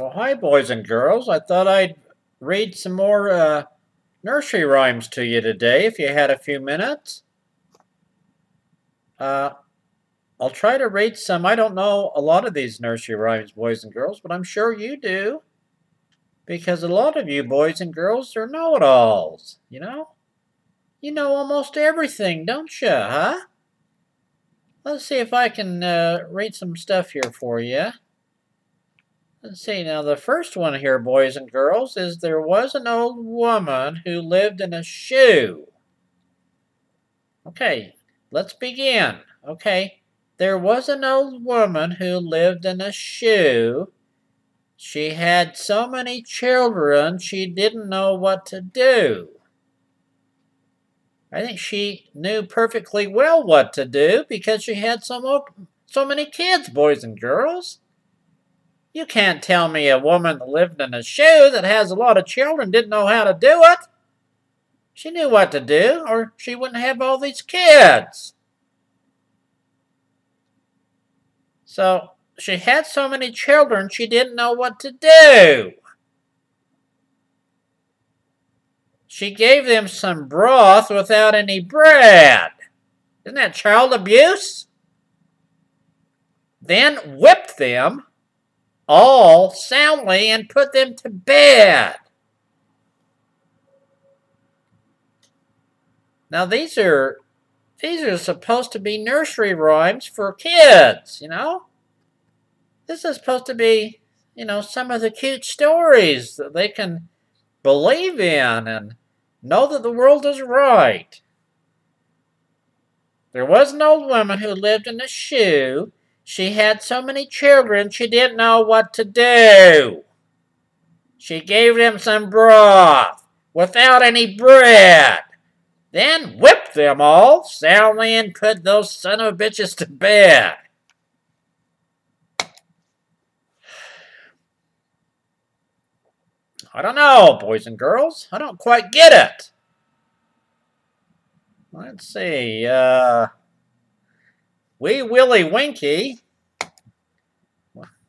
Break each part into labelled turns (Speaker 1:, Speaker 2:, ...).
Speaker 1: Well, hi, boys and girls. I thought I'd read some more nursery rhymes to you today, if you had a few minutes. Uh, I'll try to read some. I don't know a lot of these nursery rhymes, boys and girls, but I'm sure you do. Because a lot of you boys and girls are know-it-alls, you know? You know almost everything, don't you, huh? Let's see if I can read some stuff here for you. Let's see, now the first one here, boys and girls, is there was an old woman who lived in a shoe. Okay, let's begin. Okay, there was an old woman who lived in a shoe. She had so many children, she didn't know what to do. I think she knew perfectly well what to do because she had so many kids, boys and girls. You can't tell me a woman that lived in a shoe that has a lot of children didn't know how to do it. She knew what to do, or she wouldn't have all these kids. So, she had so many children, she didn't know what to do. She gave them some broth without any bread. Isn't that child abuse? Then whipped them all soundly and put them to bed. Now these are supposed to be nursery rhymes for kids, you know? This is supposed to be, you know, some of the cute stories that they can believe in and know that the world is right. There was an old woman who lived in a shoe. She had so many children, she didn't know what to do. She gave them some broth without any bread, then whipped them all soundly and put those son of bitches to bed. I don't know, boys and girls. I don't quite get it. Let's see. Wee Willie Winky.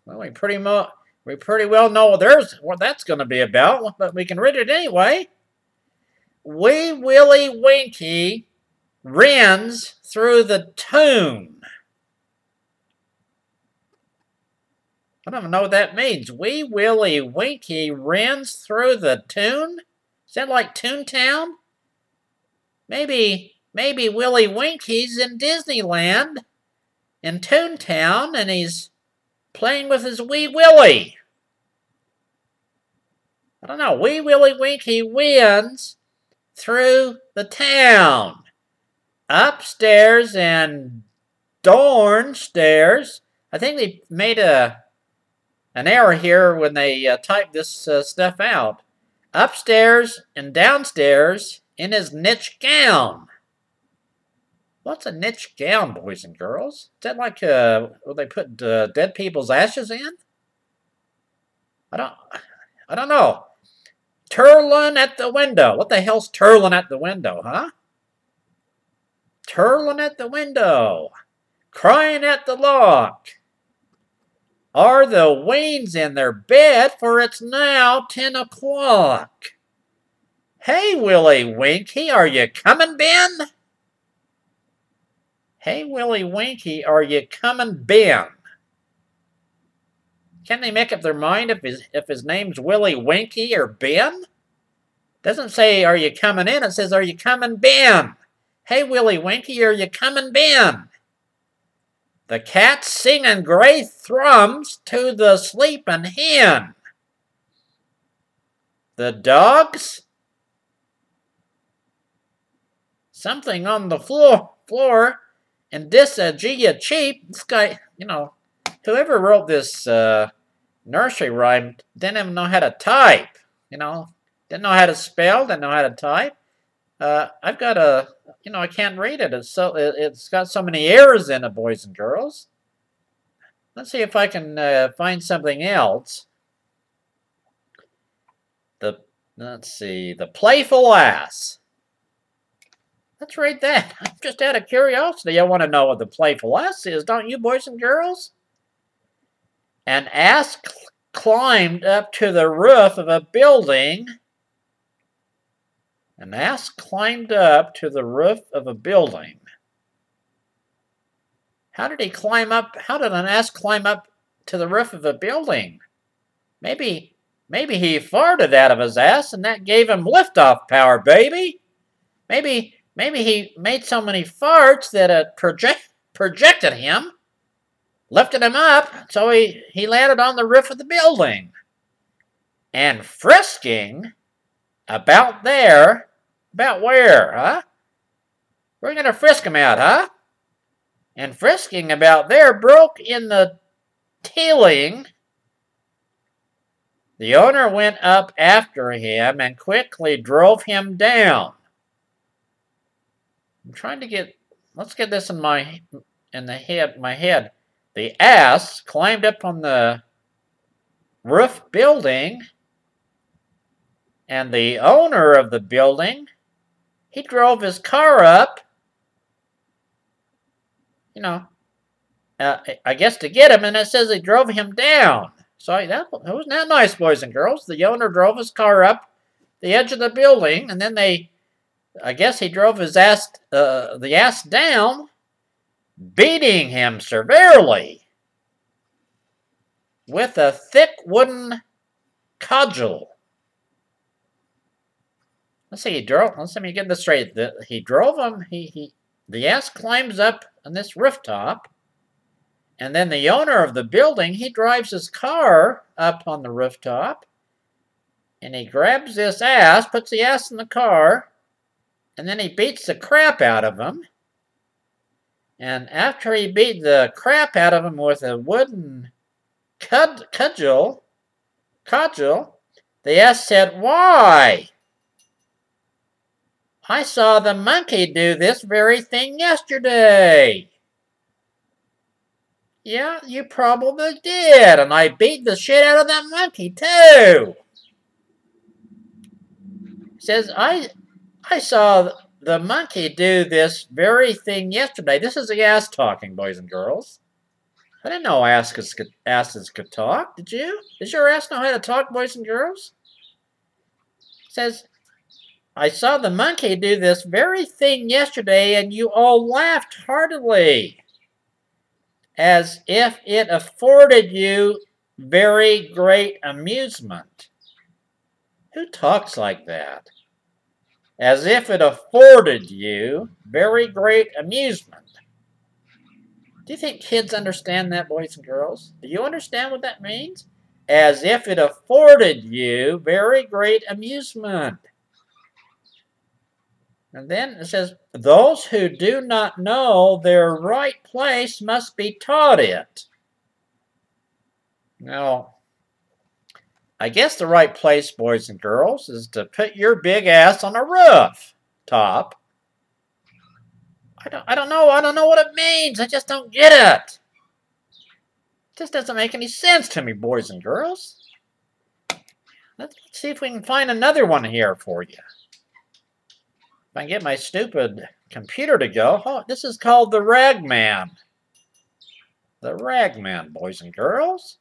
Speaker 1: Well, we pretty well know what that's going to be about, but we can read it anyway. Wee Willie Winky runs through the tune. I don't even know what that means. Wee Willie Winky runs through the tune? Is that like Toontown? Maybe Willie Winky's in Disneyland, in Toontown, and he's playing with his Wee Willie. I don't know. Wee Willie Winky wins through the town. Upstairs and downstairs. I think they made an error here when they typed this stuff out. Upstairs and downstairs in his niche gown. What's a niche gown, boys and girls? Is that like where they put dead people's ashes in? I don't know. Turling at the window. What the hell's turling at the window, huh? Turling at the window. Crying at the lock. Are the weans in their bed, for it's now 10 o'clock. Hey, Willie Winky, are you coming, Ben? Hey, Willie Winky, are you coming, Ben? Can they make up their mind if his name's Willie Winky or Ben? Doesn't say, are you coming in? It says, are you coming, Ben? Hey, Willie Winky, are you coming, Ben? The cat's singing gray thrums to the sleeping hen. The dog's something on the floor, and this Gia cheap. This guy, you know, whoever wrote this nursery rhyme didn't even know how to type. You know, didn't know how to spell, didn't know how to type. I've got a, you know, I can't read it. It's got so many errors in it, boys and girls. Let's see if I can find something else. Let's see, the playful ass. Let's read that. Just out of curiosity, I want to know what the playful ass is, don't you, boys and girls? An ass climbed up to the roof of a building. An ass climbed up to the roof of a building. How did he climb up? How did an ass climb up to the roof of a building? Maybe he farted out of his ass and that gave him liftoff power, baby. Maybe he made so many farts that it projected him, lifted him up, so he landed on the roof of the building. And frisking about there, about where, huh? We're going to frisk him out, huh? And frisking about there broke in the ceiling. The owner went up after him and quickly drove him down. I'm trying to get, let's get this in my head. The ass climbed up on the roof building, and the owner of the building, he drove his car up, I guess to get him, and it says he drove him down. So that wasn't that nice, boys and girls. The owner drove his car up the edge of the building, and then I guess he drove his the ass down, beating him severely with a thick wooden cudgel. Let's see, let's let me get this straight. He drove him, the ass climbs up on this rooftop, and then the owner of the building, he drives his car up on the rooftop, and he grabs this ass, puts the ass in the car, and then he beats the crap out of him. And after he beat the crap out of him with a wooden cudgel, the ass said, "Why? I saw the monkey do this very thing yesterday." "Yeah, you probably did, and I beat the shit out of that monkey, too." He says, I saw the monkey do this very thing yesterday. This is the ass talking, boys and girls. I didn't know asses could talk, did you? Does your ass know how to talk, boys and girls? He says, "I saw the monkey do this very thing yesterday, and you all laughed heartily, as if it afforded you very great amusement." Who talks like that? As if it afforded you very great amusement. Do you think kids understand that, boys and girls? Do you understand what that means? As if it afforded you very great amusement. And then it says, "Those who do not know their right place must be taught it." Now, I guess the right place, boys and girls, is to put your big ass on a roof top. I don't know what it means. I just don't get it. It just doesn't make any sense to me, boys and girls. Let's see if we can find another one here for you. If I can get my stupid computer to go. Oh, this is called the Ragman. The Ragman, boys and girls.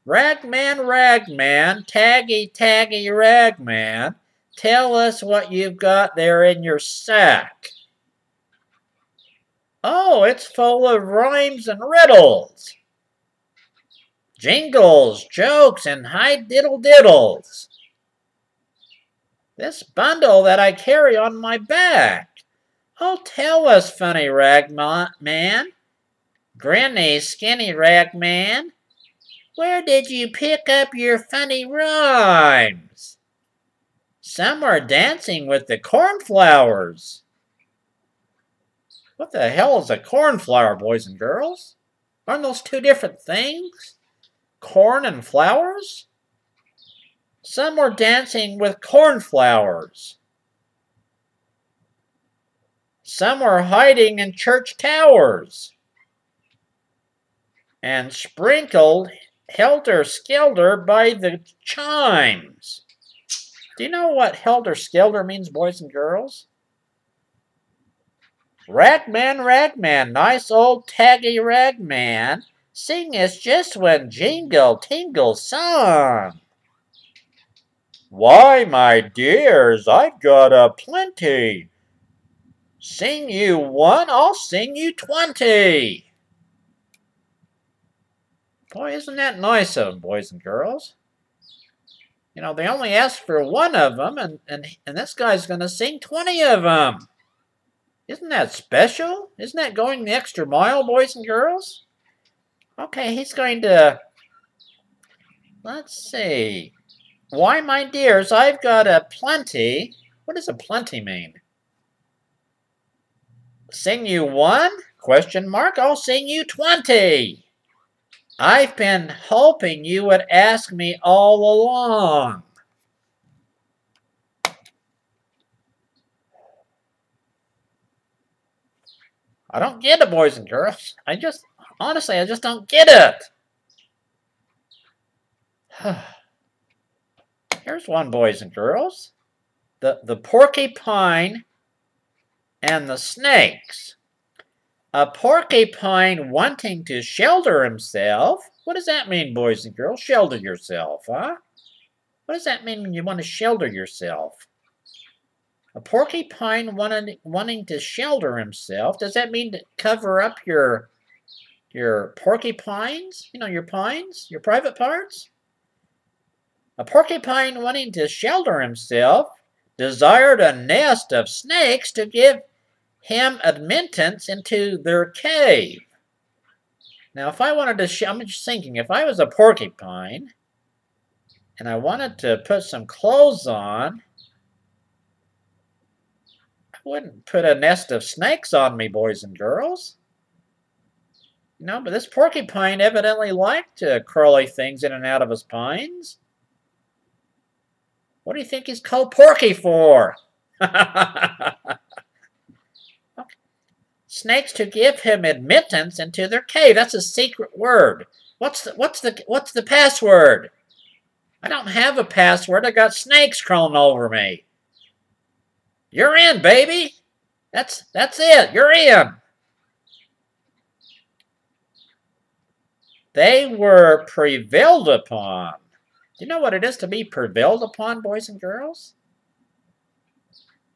Speaker 1: Ragman, Ragman, taggy, taggy, Ragman, tell us what you've got there in your sack. Oh, it's full of rhymes and riddles, jingles, jokes, and high-diddle-diddles. This bundle that I carry on my back. Oh, tell us, funny Ragman, grinny, skinny Ragman, where did you pick up your funny rhymes? Some are dancing with the cornflowers. What the hell is a cornflower, boys and girls? Aren't those two different things? Corn and flowers? Some were dancing with cornflowers. Some were hiding in church towers and sprinkled helter-skelter by the chimes. Do you know what helter-skelter means, boys and girls? Ragman, Ragman, nice old taggy Ragman, Sing us just one jingle tingle song. Why, my dears, I've got a plenty. Sing you one, I'll sing you 20. Boy, isn't that nice of them, boys and girls? You know, they only asked for one of them, and this guy's going to sing 20 of them. Isn't that special? Isn't that going the extra mile, boys and girls? Okay, he's going to... Let's see. Why, my dears, I've got a plenty. What does a plenty mean? Sing you one? Question mark. I'll sing you 20. I've been hoping you would ask me all along. I don't get it, boys and girls. Honestly, I just don't get it. Here's one, boys and girls. The porcupine and the snakes. A porcupine wanting to shelter himself. What does that mean, boys and girls? Shelter yourself, huh? What does that mean when you want to shelter yourself? A porcupine wanting to shelter himself. Does that mean to cover up your porcupines? You know, your pines? Your private parts? A porcupine wanting to shelter himself desired a nest of snakes to give him admittance into their cave. Now, if I wanted to, I'm just thinking, if I was a porcupine and I wanted to put some clothes on, I wouldn't put a nest of snakes on me, boys and girls. You know, but this porcupine evidently liked crawly things in and out of his pines. What do you think he's called Porky for? Snakes to give him admittance into their cave. That's a secret word. What's the password? I don't have a password. I got snakes crawling over me. You're in, baby. That's it. You're in. They were prevailed upon. Do you know what it is to be prevailed upon, boys and girls?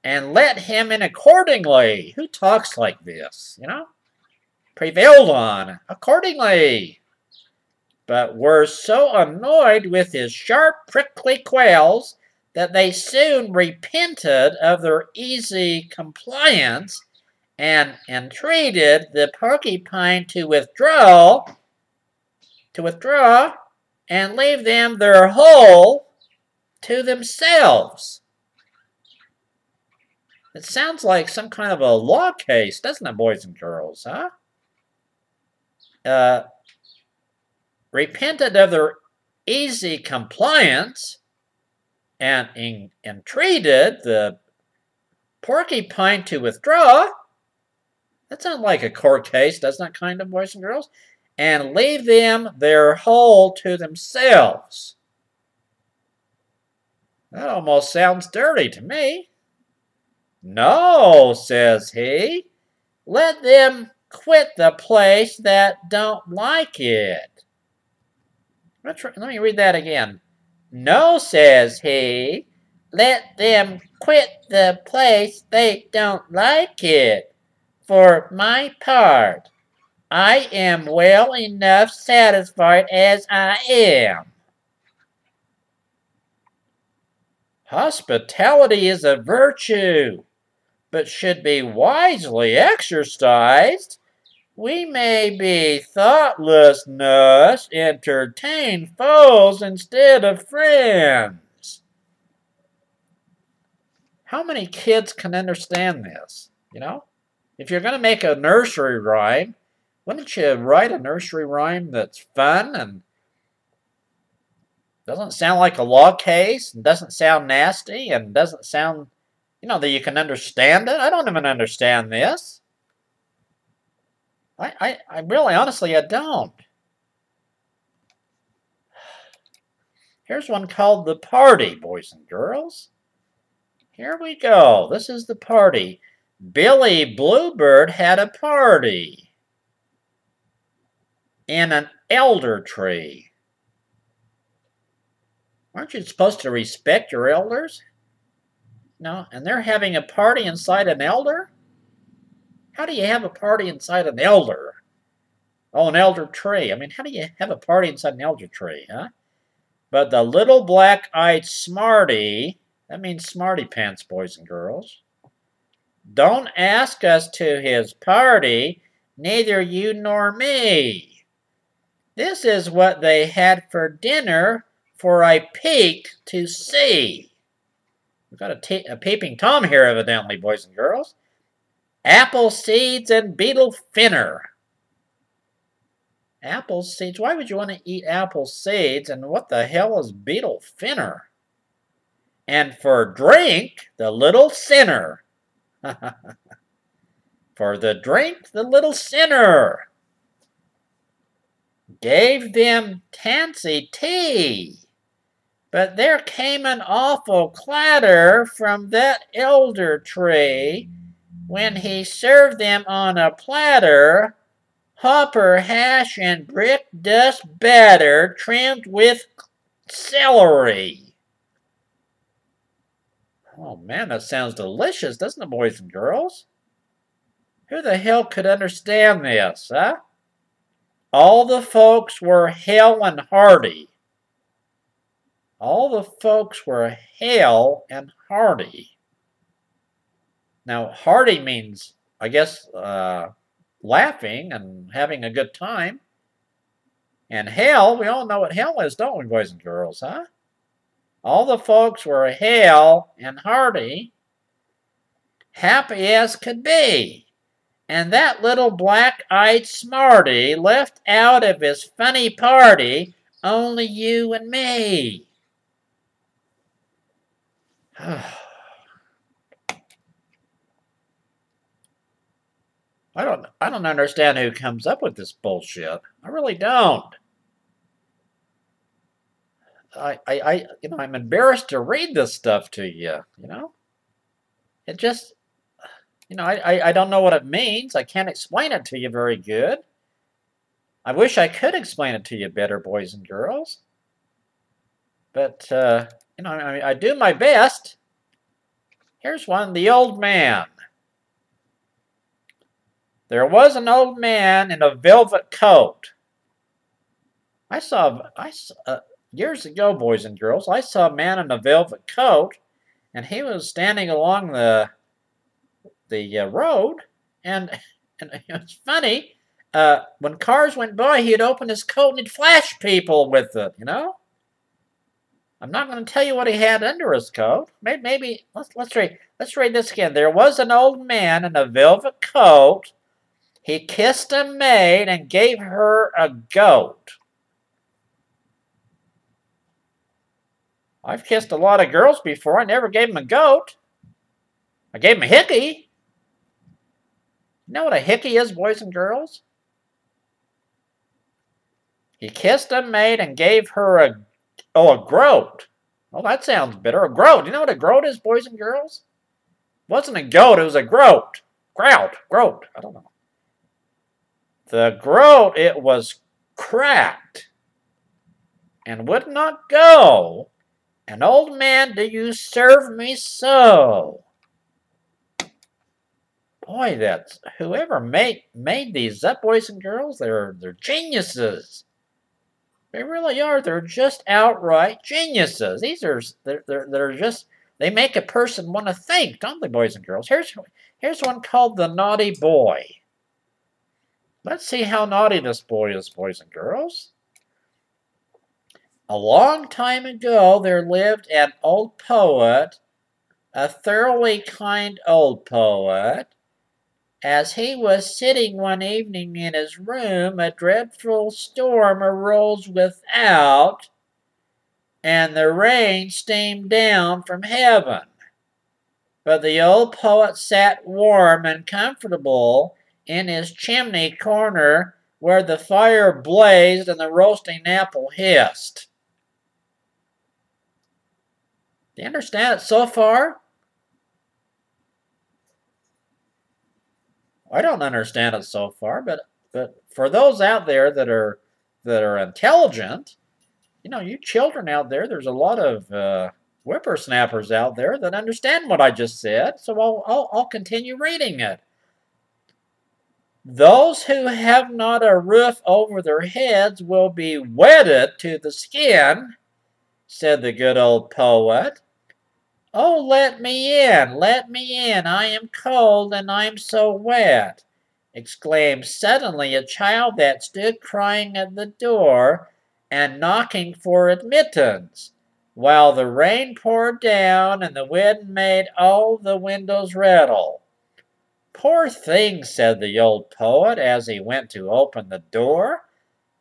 Speaker 1: And let him in accordingly. Who talks like this, you know? Prevailed on accordingly. But were so annoyed with his sharp, prickly quails that they soon repented of their easy compliance and entreated the porcupine to withdraw and leave them their hole to themselves. It sounds like some kind of a law case, doesn't it, boys and girls, huh? Repented of their easy compliance and entreated the porcupine to withdraw. That sounds like a court case, doesn't it, kind of, boys and girls? And leave them their hole to themselves. That almost sounds dirty to me. No, says he, let them quit the place that don't like it. Let me read that again. No, says he, let them quit the place they don't like it. For my part, I am well enough satisfied as I am. Hospitality is a virtue, but should be wisely exercised. We may be thoughtlessness, entertain foes instead of friends. How many kids can understand this, you know? If you're going to make a nursery rhyme, wouldn't you write a nursery rhyme that's fun and doesn't sound like a law case, and doesn't sound nasty, and doesn't sound, you know, that you can understand it? I don't even understand this. I really, honestly, I don't. Here's one called The Party, boys and girls. Here we go. This is the party. Billy Bluebird had a party. in an elder tree. Aren't you supposed to respect your elders? No, and they're having a party inside an elder? How do you have a party inside an elder? Oh, an elder tree. I mean, how do you have a party inside an elder tree, huh? But the little black-eyed smarty, that means smarty pants, boys and girls, don't ask us to his party, neither you nor me. This is what they had for dinner, for I peeked to see. We've got a peeping Tom here, evidently, boys and girls. Apple seeds and beetle finner. Apple seeds? Why would you want to eat apple seeds? And what the hell is beetle finner? And for drink, the little sinner. For the drink, the little sinner gave them tansy tea. But there came an awful clatter from that elder tree when he served them on a platter, hopper hash and brick dust batter trimmed with celery. Oh man, that sounds delicious, doesn't it, boys and girls? Who the hell could understand this, huh? All the folks were hale and hearty. All the folks were hale and hearty. Now, hearty means, I guess, laughing and having a good time. And hale, we all know what hale is, don't we, boys and girls, huh? All the folks were hale and hearty, happy as could be. And that little black-eyed smarty left out of his funny party only you and me. I don't understand who comes up with this bullshit. I really don't. I'm embarrassed to read this stuff to you, It just, I don't know what it means. I can't explain it to you very good. I wish I could explain it to you better, boys and girls. But, I do my best. Here's one, the old man. There was an old man in a velvet coat. Years ago, boys and girls, I saw a man in a velvet coat, and he was standing along the road, and it's funny. When cars went by, he'd open his coat and he'd flash people with it. I'm not going to tell you what he had under his coat. Maybe let's read this again. There was an old man in a velvet coat. He kissed a maid and gave her a goat. I've kissed a lot of girls before. I never gave them a goat. I gave them a hickey. You know what a hickey is, boys and girls? He kissed a maid and gave her a groat. Oh, that sounds bitter. A groat. You know what a groat is, boys and girls? It wasn't a goat, it was a groat. Groat. I don't know. The groat, it was cracked and would not go. And old man, do you serve me so? Boy, that's whoever made these up, boys and girls, they're geniuses. They really are. They're just outright geniuses. They're just, they make a person want to think, don't they, boys and girls? Here's one called the Naughty Boy. Let's see how naughty this boy is, boys and girls. A long time ago, there lived an old poet, a thoroughly kind old poet. As he was sitting one evening in his room, a dreadful storm arose without, and the rain steamed down from heaven. But the old poet sat warm and comfortable in his chimney corner where the fire blazed and the roasting apple hissed. Do you understand it so far? I don't understand it so far, but for those out there that are intelligent, you know, you children out there, there's a lot of whippersnappers out there that understand what I just said. So I'll continue reading it. Those who have not a roof over their heads will be wetted to the skin, said the good old poet. Oh, let me in, I am cold and I'm so wet, exclaimed suddenly a child that stood crying at the door and knocking for admittance, while the rain poured down and the wind made all the windows rattle. Poor thing, said the old poet as he went to open the door.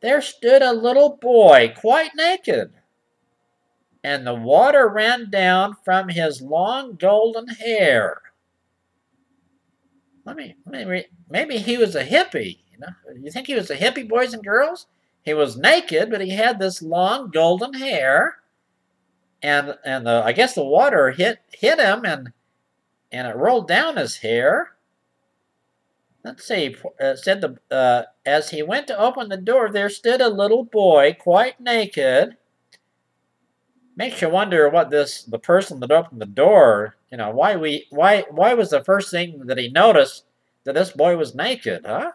Speaker 1: There stood a little boy, quite naked, and the water ran down from his long golden hair. Maybe he was a hippie. You know, you think he was a hippie, boys and girls? He was naked, but he had this long golden hair, and I guess the water hit him, and it rolled down his hair. Let's see. As he went to open the door, there stood a little boy, quite naked. Makes you wonder what the person that opened the door, you know, why was the first thing that he noticed that this boy was naked, huh?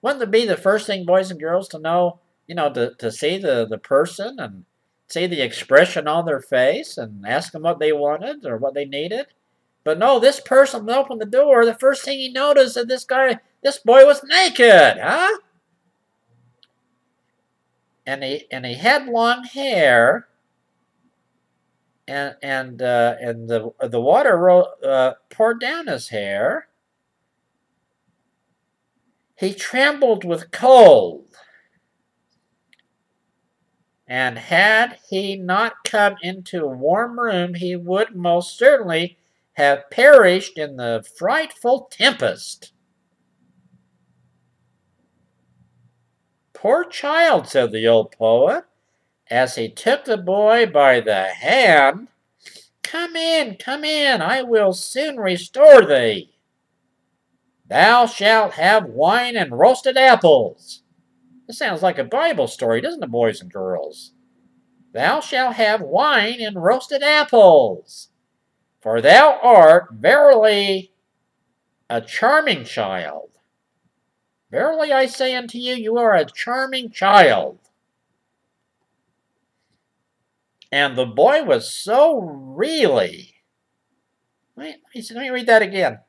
Speaker 1: Wouldn't it be the first thing, boys and girls, to know, you know, to see the person and see the expression on their face and ask them what they wanted or what they needed? But no, this person that opened the door, the first thing he noticed that this boy was naked, huh? And he had long hair. And the water poured down his hair. He trembled with cold, and had he not come into a warm room, he would most certainly have perished in the frightful tempest. Poor child, said the old poet, as he took the boy by the hand. Come in, I will soon restore thee. Thou shalt have wine and roasted apples. This sounds like a Bible story, doesn't it, boys and girls? Thou shalt have wine and roasted apples, for thou art verily a charming child. Verily I say unto you, you are a charming child. And the boy was so really... Let me read that again.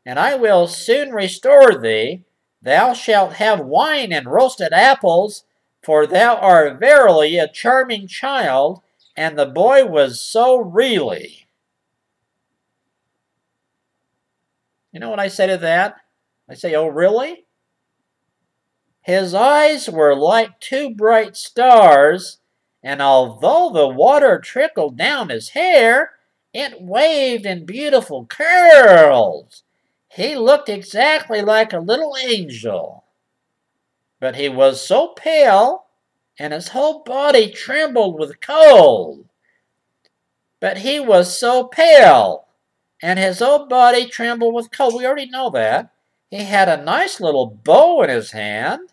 Speaker 1: And I will soon restore thee. Thou shalt have wine and roasted apples, for thou art verily a charming child. And the boy was so really... You know what I say to that? I say, oh, really? His eyes were like two bright stars, and although the water trickled down his hair, it waved in beautiful curls. He looked exactly like a little angel. But he was so pale, and his whole body trembled with cold. But he was so pale, and his whole body trembled with cold. We already know that. He had a nice little bow in his hand,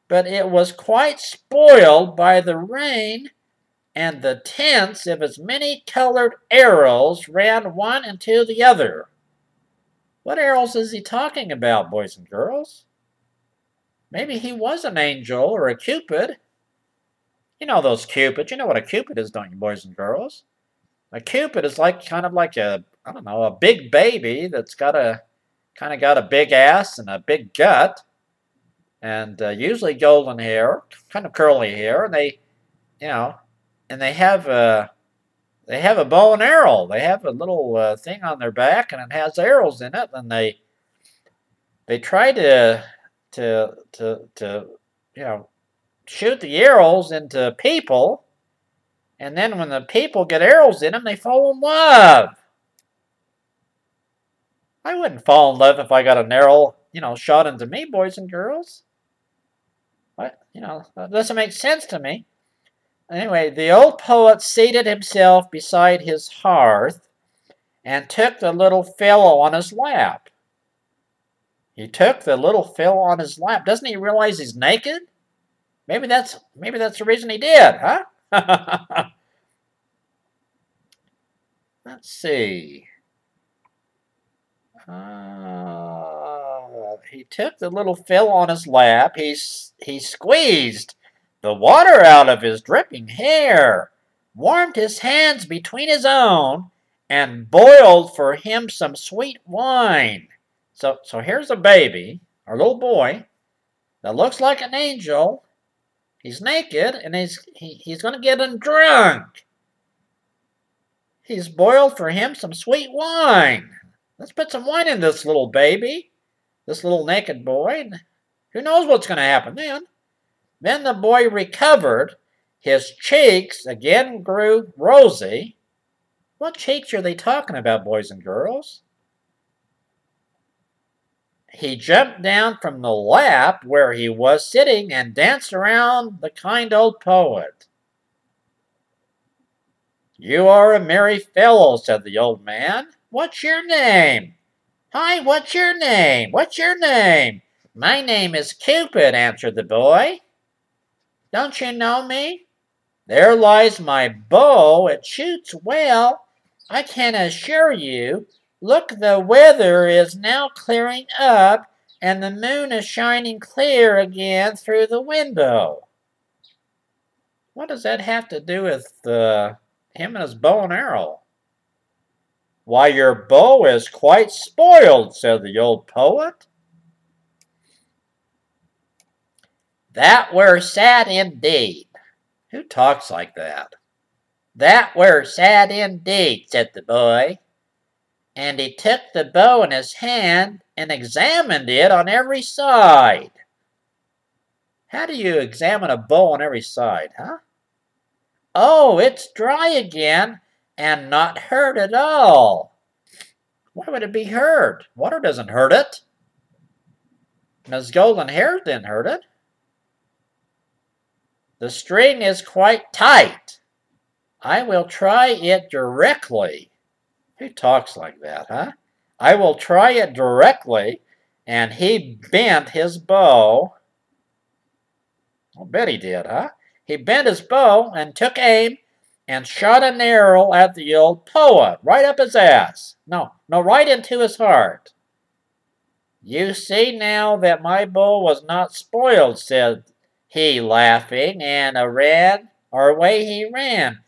Speaker 1: but it was quite spoiled by the rain, and the tints of its many-colored arrows ran one into the other. What arrows is he talking about, boys and girls? Maybe he was an angel or a Cupid. You know those Cupids. You know what a Cupid is, don't you, boys and girls? A Cupid is kind of like a big baby that's got a big ass and a big gut, and usually golden hair, kind of curly hair, and they have a bow and arrow. They have a little thing on their back, and it has arrows in it, and they try to shoot the arrows into people, and then when the people get arrows in them, they fall in love. I wouldn't fall in love if I got an arrow, shot into me, boys and girls. What? That doesn't make sense to me. Anyway, the old poet seated himself beside his hearth and took the little fellow on his lap. He took the little Phil on his lap. Doesn't he realize he's naked? Maybe that's the reason he did, huh? Let's see. He took the little Phil on his lap. He squeezed the water out of his dripping hair, warmed his hands between his own, and boiled for him some sweet wine. So here's a baby, our little boy, that looks like an angel. He's naked, and he's going to get him drunk. He's boiled for him some sweet wine. Let's put some wine in this little baby, this little naked boy. Who knows what's going to happen then? Then the boy recovered. His cheeks again grew rosy. What cheeks are they talking about, boys and girls? He jumped down from the lap where he was sitting and danced around the kind old poet. "You are a merry fellow," said the old man. "What's your name?" "Hi, what's your name? What's your name?" "My name is Cupid," answered the boy. "Don't you know me?" "There lies my bow. It shoots well, I can assure you. Look, the weather is now clearing up, and the moon is shining clear again through the window." What does that have to do with him and his bow and arrow? "Why, your bow is quite spoiled," said the old poet. "That were sad indeed." Who talks like that? "That were sad indeed," said the boy. And he took the bow in his hand and examined it on every side. How do you examine a bow on every side, huh? "Oh, it's dry again and not hurt at all." Why would it be hurt? Water doesn't hurt it. And his golden hair didn't hurt it. "The string is quite tight. I will try it directly." Who talks like that, huh? "I will try it directly." And he bent his bow. I'll bet he did, huh? He bent his bow and took aim and shot an arrow at the old poet, right up his ass. No, right into his heart. "You see now that my bow was not spoiled," said he, laughing, and away he ran.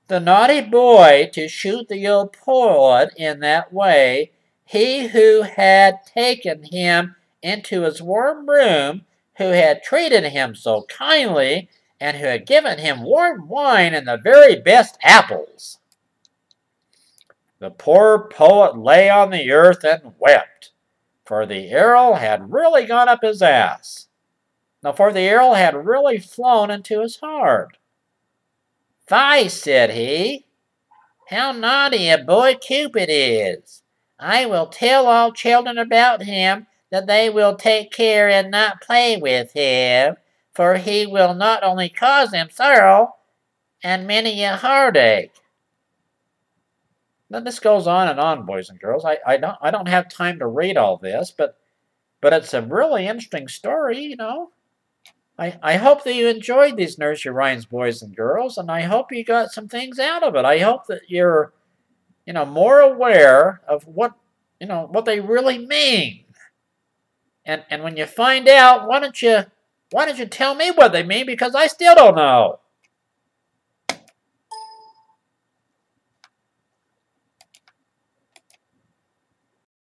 Speaker 1: The naughty boy, to shoot the old poet in that way, he who had taken him into his warm room, who had treated him so kindly, and who had given him warm wine and the very best apples. The poor poet lay on the earth and wept, for the arrow had really gone up his ass. Now, for the arrow had really flown into his heart. "Fie," said he, "how naughty a boy Cupid is! I will tell all children about him, that they will take care and not play with him, for he will not only cause them sorrow and many a heartache." Now this goes on and on, boys and girls. I don't have time to read all this, but it's a really interesting story, you know. I hope that you enjoyed these nursery rhymes, boys and girls, and I hope you got some things out of it. I hope that you're, more aware of what they really mean. And when you find out, why don't you tell me what they mean? Because I still don't know.